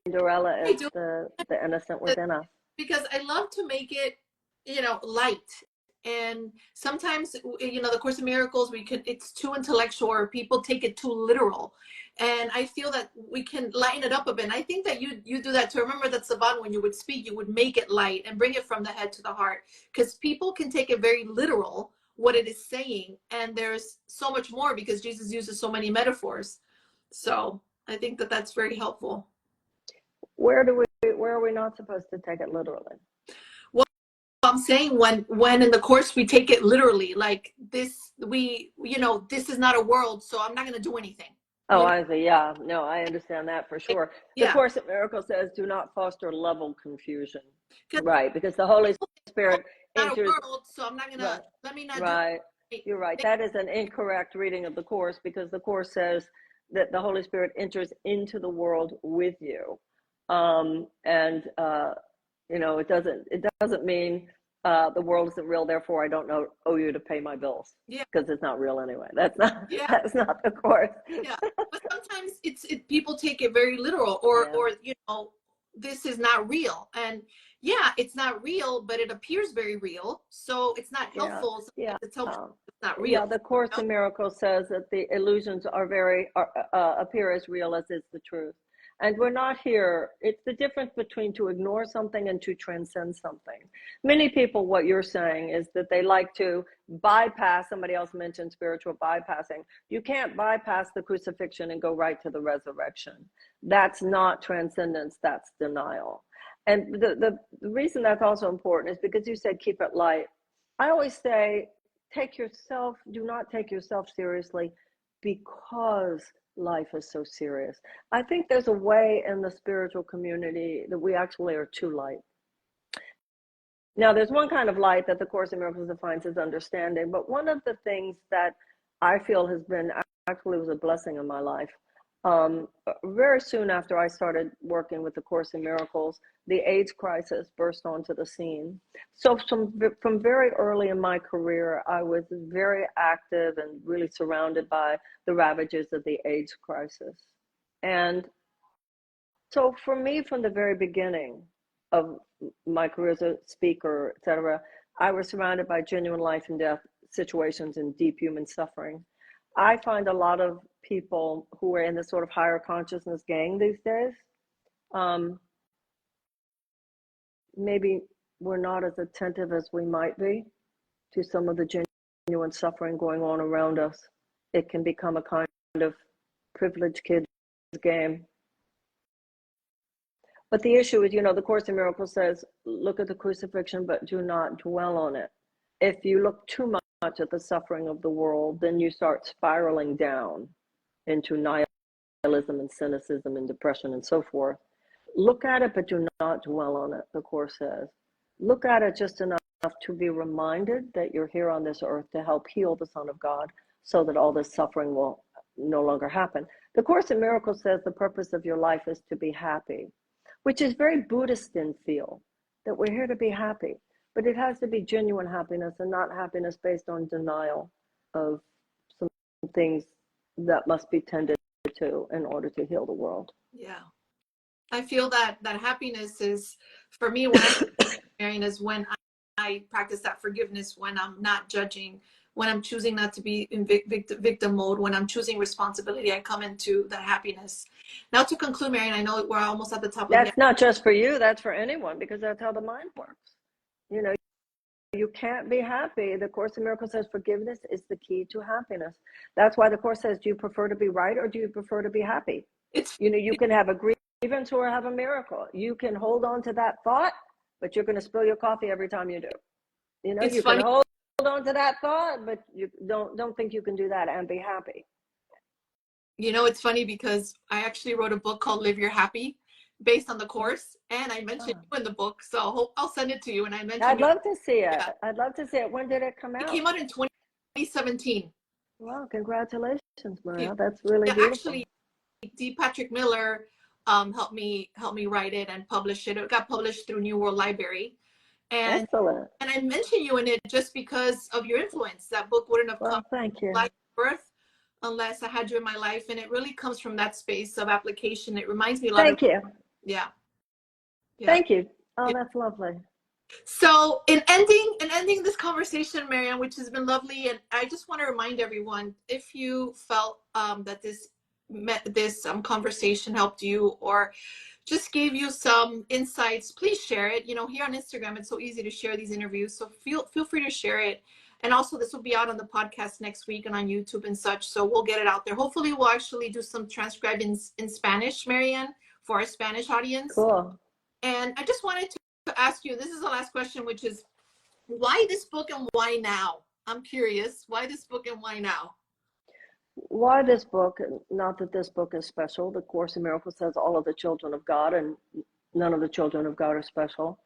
Cinderella is the innocent within us. Because I love to make it, light. And sometimes, the Course in Miracles, it's too intellectual, or people take it too literal. And I feel that we can lighten it up a bit. And I think that you do that too. Remember that Saban, when you would speak, you would make it light and bring it from the head to the heart, because people can take it very literal, what it is saying. And there's so much more, because Jesus uses so many metaphors. So I think that that's very helpful. Where are we not supposed to take it literally? I'm saying when in the Course we take it literally, like this, this is not a world, so I'm not going to do anything. Oh, I see. Yeah, no, I understand that for sure. The Course in Miracles says, do not foster level confusion. Right, because the Holy Spirit enters. Not a world, so I'm not going to, let me not right. You're right. That is an incorrect reading of the Course, because the Course says that the Holy Spirit enters into the world with you. It doesn't mean the world isn't real, therefore I don't owe you to pay my bills. Yeah, because it's not real anyway. That's not the Course. Yeah, but sometimes people take it very literal, or this is not real, and it's not real, but it appears very real, so it's not helpful. It's helpful. It's not real. Yeah, the Course in Miracles says that the illusions appear as real as is the truth. And we're not here. It's the difference between to ignore something and to transcend something. Many people, what you're saying is that they like to bypass, somebody else mentioned spiritual bypassing. You can't bypass the crucifixion and go right to the resurrection. That's not transcendence, that's denial. And the reason that's also important is because you said keep it light. I always say, do not take yourself seriously, because life is so serious. I think there's a way in the spiritual community that we actually are too light. Now, there's one kind of light that the Course in Miracles defines as understanding, but one of the things that I feel has been actually was a blessing in my life Very soon after I started working with the Course in Miracles, the AIDS crisis burst onto the scene. So from very early in my career, I was very active and really surrounded by the ravages of the AIDS crisis. And so for me, from the very beginning of my career as a speaker, etc., I was surrounded by genuine life and death situations and deep human suffering. I find a lot of people who are in this sort of higher consciousness gang these days, maybe we're not as attentive as we might be to some of the genuine suffering going on around us. It can become a kind of privileged kid's game. But the issue is, the Course in Miracles says, look at the crucifixion, but do not dwell on it. If you look too much at the suffering of the world, then you start spiraling down into nihilism and cynicism and depression and so forth. Look at it, but do not dwell on it, the Course says. Look at it just enough to be reminded that you're here on this earth to help heal the Son of God so that all this suffering will no longer happen. The Course in Miracles says the purpose of your life is to be happy, which is very Buddhist in feel, that we're here to be happy. But it has to be genuine happiness and not happiness based on denial of some things that must be tended to in order to heal the world. Yeah. I feel that happiness is, for me, when I'm Marianne, is when I practice that forgiveness, when I'm not judging, when I'm choosing not to be in victim mode, when I'm choosing responsibility, I come into that happiness. Now to conclude, Marianne, I know we're almost at the top of the That's not just for you, that's for anyone, because that's how the mind works. You can't be happy. The Course in Miracles says forgiveness is the key to happiness. That's why the Course says, do you prefer to be right or do you prefer to be happy? You can have a grievance or have a miracle. You can hold on to that thought, but you're going to spill your coffee every time you do. You can hold on to that thought, but you don't think you can do that and be happy. It's funny because I actually wrote a book called Live Your Happy, based on the Course, and I mentioned you in the book, so I'll send it to you. And I mentioned I'd love to see it. Yeah. I'd love to see it. When did it come out? It came out in 2017. Wow, congratulations, Marianne. That's really beautiful. Actually, D. Patrick Miller helped me write it and publish it. It got published through New World Library. And excellent. And I mention you in it just because of your influence. That book wouldn't have come to life birth unless I had you in my life. And it really comes from that space of application. It reminds me a lot Thank you. Yeah. Thank you. Oh, that's lovely. So in ending this conversation, Marianne, which has been lovely, and I just want to remind everyone, if you felt that this conversation helped you or just gave you some insights, please share it. Here on Instagram, it's so easy to share these interviews, so feel free to share it. And also, this will be out on the podcast next week and on YouTube and such, so we'll get it out there. Hopefully, we'll actually do some transcribing in Spanish, Marianne, for our Spanish audience. Cool. And I just wanted to ask you, this is the last question, which is, why this book and why now? I'm curious, why this book and why now? Why this book? Not that this book is special. The Course in Miracles says all of the children of God, and none of the children of God are special.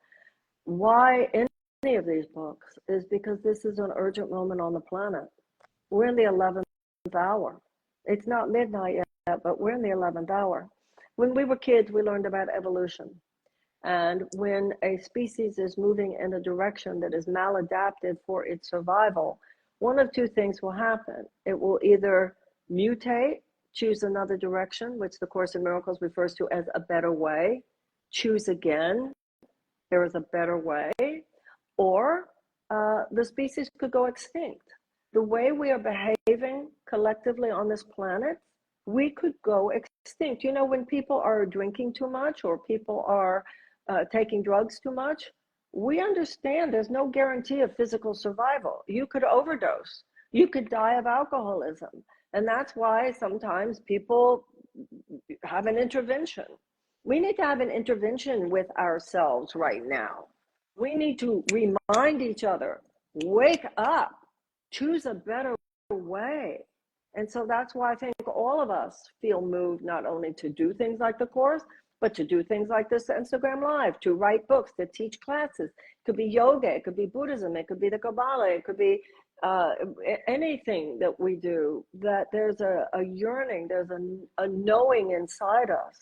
Why any of these books is because this is an urgent moment on the planet. We're in the 11th hour. It's not midnight yet, but we're in the 11th hour. When we were kids, we learned about evolution. And when a species is moving in a direction that is maladapted for its survival, one of two things will happen. It will either mutate, choose another direction, which the Course in Miracles refers to as a better way, choose again, there is a better way, or the species could go extinct. The way we are behaving collectively on this planet, we could go extinct. When people are drinking too much or people are taking drugs too much, we understand there's no guarantee of physical survival. You could overdose. You could die of alcoholism. And that's why sometimes people have an intervention. We need to have an intervention with ourselves right now. We need to remind each other, wake up, choose a better way. And so that's why I think all of us feel moved not only to do things like the Course, but to do things like this Instagram Live, to write books, to teach classes. It could be yoga, it could be Buddhism, it could be the Kabbalah, it could be anything that we do, that there's a yearning, there's a knowing inside us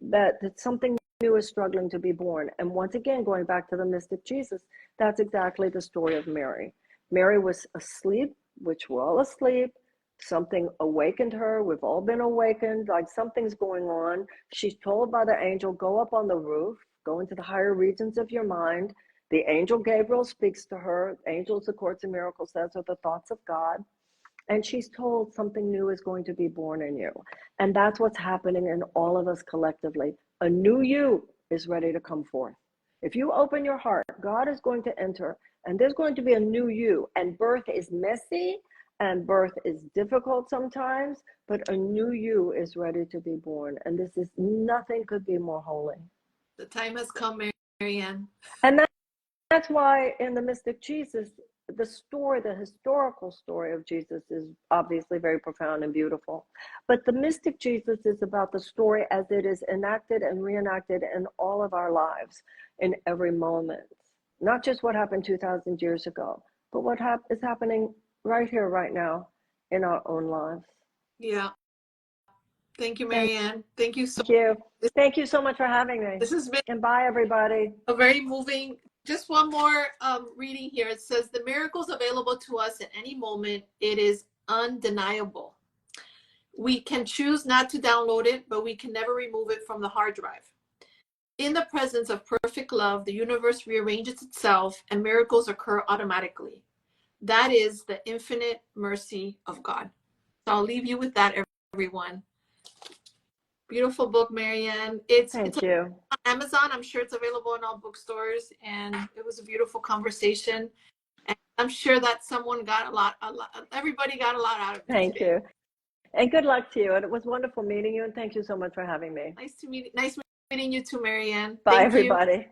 that something new is struggling to be born. And once again, going back to the mystic Jesus, that's exactly the story of Mary. Mary was asleep, which we're all asleep. Something awakened her. We've all been awakened, like something's going on. She's told by the angel, go up on the roof, go into the higher regions of your mind. The angel Gabriel speaks to her. Angels, the Course in Miracles says, are the thoughts of God. And she's told something new is going to be born in you. And that's what's happening in all of us collectively. A new you is ready to come forth. If you open your heart, God is going to enter, and there's going to be a new you. And birth is messy, and birth is difficult sometimes, but a new you is ready to be born. And this is, nothing could be more holy. The time has come, Marianne. And that's why in the mystic Jesus, the story, the historical story of Jesus is obviously very profound and beautiful. But the mystic Jesus is about the story as it is enacted and reenacted in all of our lives, in every moment. Not just what happened 2,000 years ago, but what is happening right here, right now, in our own lives. Yeah. Thank you, Marianne. Thank you so much. Thank you. Thank you so much for having me. This has been and bye, everybody. A very moving. Just one more reading here. It says, the miracles available to us at any moment, it is undeniable. We can choose not to download it, but we can never remove it from the hard drive. In the presence of perfect love, the universe rearranges itself and miracles occur automatically. That is the infinite mercy of God. So I'll leave you with that, everyone. Beautiful book, Marianne. Thank you. On Amazon. I'm sure it's available in all bookstores, and it was a beautiful conversation. And I'm sure that someone got a lot, everybody got a lot out of it. Thank you. And good luck to you. And it was wonderful meeting you. And thank you so much for having me. Nice meeting you too, Marianne. Bye, everybody.